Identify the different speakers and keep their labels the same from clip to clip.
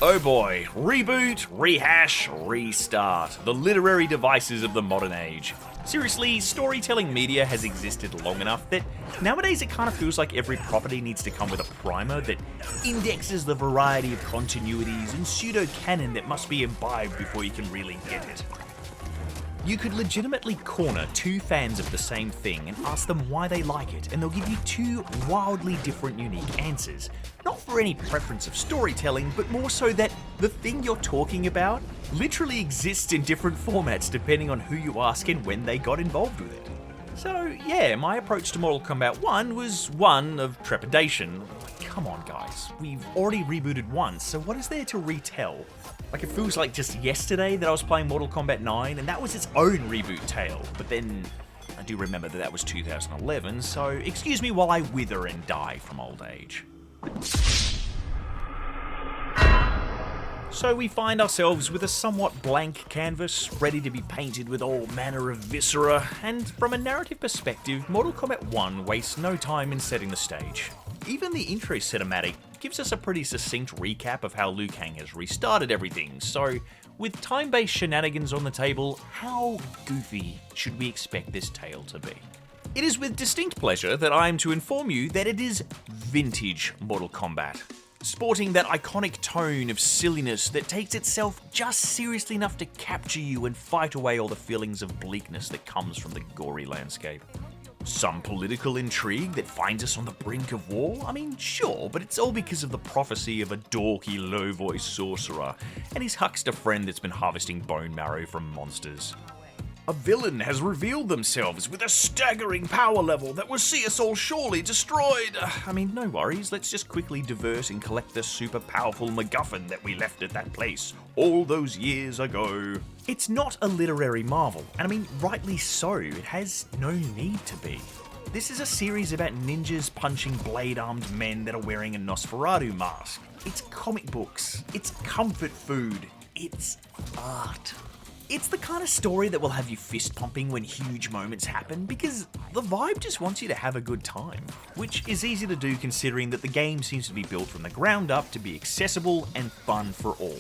Speaker 1: Oh boy, reboot, rehash, restart. The literary devices of the modern age. Seriously, storytelling media has existed long enough that nowadays it kind of feels like every property needs to come with a primer that indexes the variety of continuities and pseudo-canon that must be imbibed before you can really get it. You could legitimately corner two fans of the same thing and ask them why they like it, and they'll give you two wildly different, unique answers. Not for any preference of storytelling, but more so that the thing you're talking about literally exists in different formats depending on who you ask and when they got involved with it. So yeah, my approach to Mortal Kombat 1 was one of trepidation. Come on guys, we've already rebooted once, so what is there to retell? Like, it feels like just yesterday that I was playing Mortal Kombat 9 and that was its own reboot tale, but then I do remember that was 2011, so excuse me while I wither and die from old age. So we find ourselves with a somewhat blank canvas, ready to be painted with all manner of viscera, and from a narrative perspective, Mortal Kombat 1 wastes no time in setting the stage. Even the intro cinematic gives us a pretty succinct recap of how Liu Kang has restarted everything, so with time-based shenanigans on the table, how goofy should we expect this tale to be? It is with distinct pleasure that I am to inform you that it is vintage Mortal Kombat, sporting that iconic tone of silliness that takes itself just seriously enough to capture you and fight away all the feelings of bleakness that comes from the gory landscape. Some political intrigue that finds us on the brink of war? I mean, sure, but it's all because of the prophecy of a dorky, low-voiced sorcerer and his huckster friend that's been harvesting bone marrow from monsters. A villain has revealed themselves with a staggering power level that will see us all surely destroyed. I mean, no worries, let's just quickly divert and collect the super powerful MacGuffin that we left at that place all those years ago. It's not a literary marvel, and I mean, rightly so, it has no need to be. This is a series about ninjas punching blade-armed men that are wearing a Nosferatu mask. It's comic books, it's comfort food, it's art. It's the kind of story that will have you fist pumping when huge moments happen because the vibe just wants you to have a good time, which is easy to do considering that the game seems to be built from the ground up to be accessible and fun for all.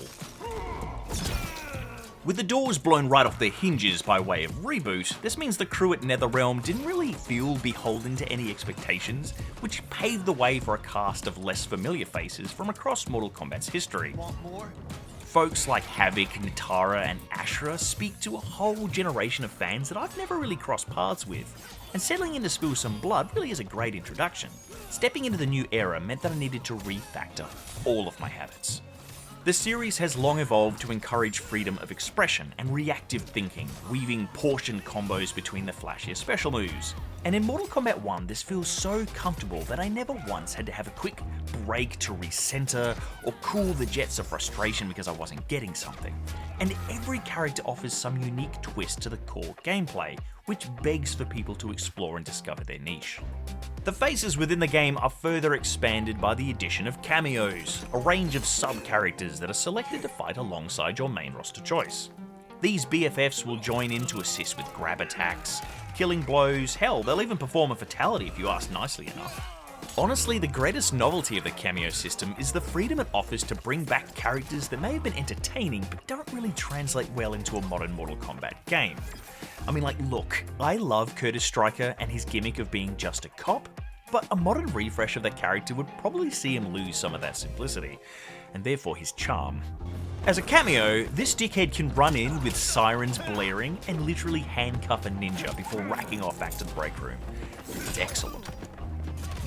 Speaker 1: With the doors blown right off their hinges by way of reboot, this means the crew at NetherRealm didn't really feel beholden to any expectations, which paved the way for a cast of less familiar faces from across Mortal Kombat's history.
Speaker 2: Want more?
Speaker 1: Folks like Havoc, Nitara, and Ashura speak to a whole generation of fans that I've never really crossed paths with, and settling in to spill some blood really is a great introduction. Stepping into the new era meant that I needed to refactor all of my habits. The series has long evolved to encourage freedom of expression and reactive thinking, weaving portioned combos between the flashier special moves. And in Mortal Kombat 1, this feels so comfortable that I never once had to have a quick break to recenter or cool the jets of frustration because I wasn't getting something. And every character offers some unique twist to the core gameplay, which begs for people to explore and discover their niche. The faces within the game are further expanded by the addition of cameos, a range of sub-characters that are selected to fight alongside your main roster choice. These BFFs will join in to assist with grab attacks, killing blows, hell, they'll even perform a fatality if you ask nicely enough. Honestly, the greatest novelty of the cameo system is the freedom it offers to bring back characters that may have been entertaining but don't really translate well into a modern Mortal Kombat game. I mean, like, look, I love Curtis Stryker and his gimmick of being just a cop, but a modern refresh of that character would probably see him lose some of that simplicity, and therefore his charm. As a cameo, this dickhead can run in with sirens blaring and literally handcuff a ninja before racking off back to the break room. It's excellent.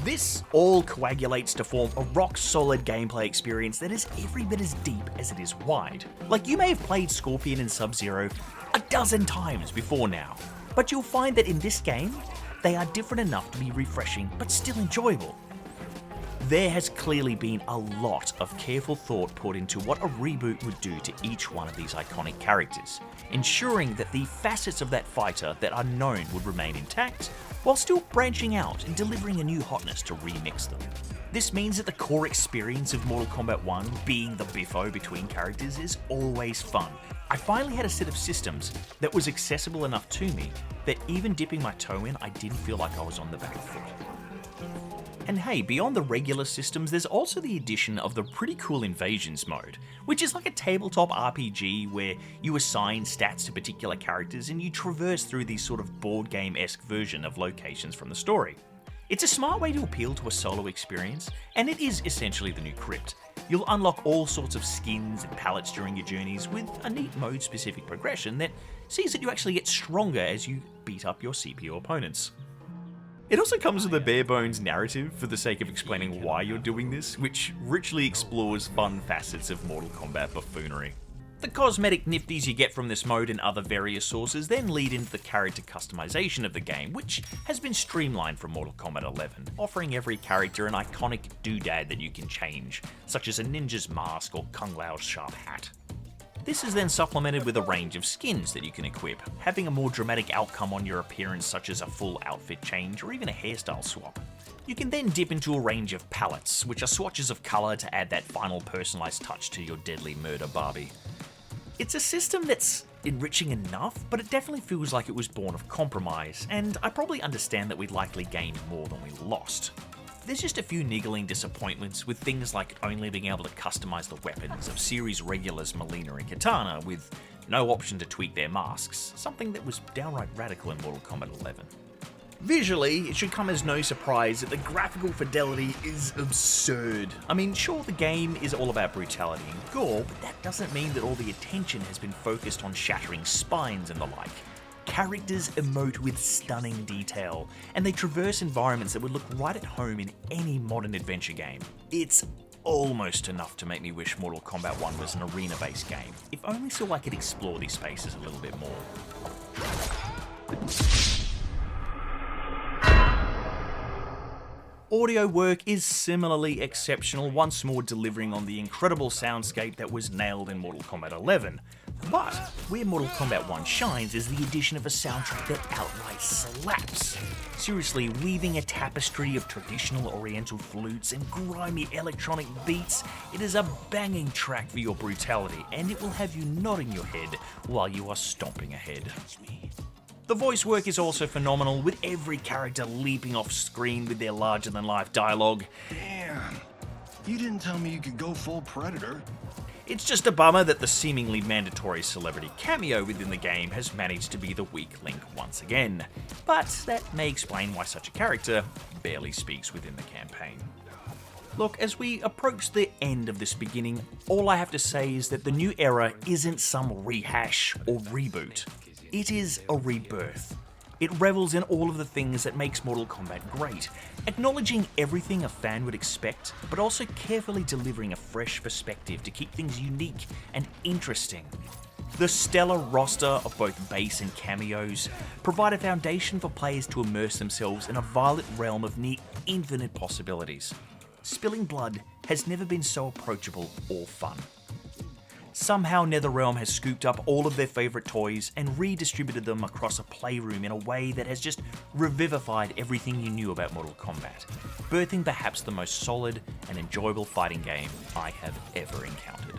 Speaker 1: This all coagulates to form a rock-solid gameplay experience that is every bit as deep as it is wide. Like, you may have played Scorpion and Sub-Zero a dozen times before now, but you'll find that in this game, they are different enough to be refreshing but still enjoyable. There has clearly been a lot of careful thought put into what a reboot would do to each one of these iconic characters, ensuring that the facets of that fighter that are known would remain intact, while still branching out and delivering a new hotness to remix them. This means that the core experience of Mortal Kombat 1, being the biffo between characters, is always fun. I finally had a set of systems that was accessible enough to me that even dipping my toe in, I didn't feel like I was on the back foot. And hey, beyond the regular systems, there's also the addition of the pretty cool Invasions mode, which is like a tabletop RPG where you assign stats to particular characters and you traverse through these sort of board game-esque version of locations from the story. It's a smart way to appeal to a solo experience, and it is essentially the new Crypt. You'll unlock all sorts of skins and palettes during your journeys with a neat mode-specific progression that sees that you actually get stronger as you beat up your CPU opponents. It also comes with a bare-bones narrative for the sake of explaining why you're doing this, which richly explores fun facets of Mortal Kombat buffoonery. The cosmetic nifties you get from this mode and other various sources then lead into the character customization of the game, which has been streamlined from Mortal Kombat 11, offering every character an iconic doodad that you can change, such as a ninja's mask or Kung Lao's sharp hat. This is then supplemented with a range of skins that you can equip, having a more dramatic outcome on your appearance such as a full outfit change or even a hairstyle swap. You can then dip into a range of palettes, which are swatches of colour to add that final personalised touch to your deadly murder Barbie. It's a system that's enriching enough, but it definitely feels like it was born of compromise, and I probably understand that we likely gained more than we lost. There's just a few niggling disappointments with things like only being able to customize the weapons of series regulars Melina and Katana with no option to tweak their masks, something that was downright radical in Mortal Kombat 11. Visually, it should come as no surprise that the graphical fidelity is absurd. I mean, sure, the game is all about brutality and gore, but that doesn't mean that all the attention has been focused on shattering spines and the like. Characters emote with stunning detail, and they traverse environments that would look right at home in any modern adventure game. It's almost enough to make me wish Mortal Kombat 1 was an arena-based game, if only so I could explore these spaces a little bit more. Audio work is similarly exceptional, once more delivering on the incredible soundscape that was nailed in Mortal Kombat 11. But where Mortal Kombat 1 shines is the addition of a soundtrack that outright slaps. Seriously, weaving a tapestry of traditional oriental flutes and grimy electronic beats, it is a banging track for your brutality, and it will have you nodding your head while you are stomping ahead. The voice work is also phenomenal, with every character leaping off screen with their larger-than-life dialogue.
Speaker 2: Damn, you didn't tell me you could go full Predator.
Speaker 1: It's just a bummer that the seemingly mandatory celebrity cameo within the game has managed to be the weak link once again, but that may explain why such a character barely speaks within the campaign. Look, as we approach the end of this beginning, all I have to say is that the new era isn't some rehash or reboot. It is a rebirth. It revels in all of the things that makes Mortal Kombat great, acknowledging everything a fan would expect, but also carefully delivering a fresh perspective to keep things unique and interesting. The stellar roster of both base and cameos provide a foundation for players to immerse themselves in a violet realm of near infinite possibilities. Spilling blood has never been so approachable or fun. Somehow NetherRealm has scooped up all of their favourite toys and redistributed them across a playroom in a way that has just revivified everything you knew about Mortal Kombat, birthing perhaps the most solid and enjoyable fighting game I have ever encountered.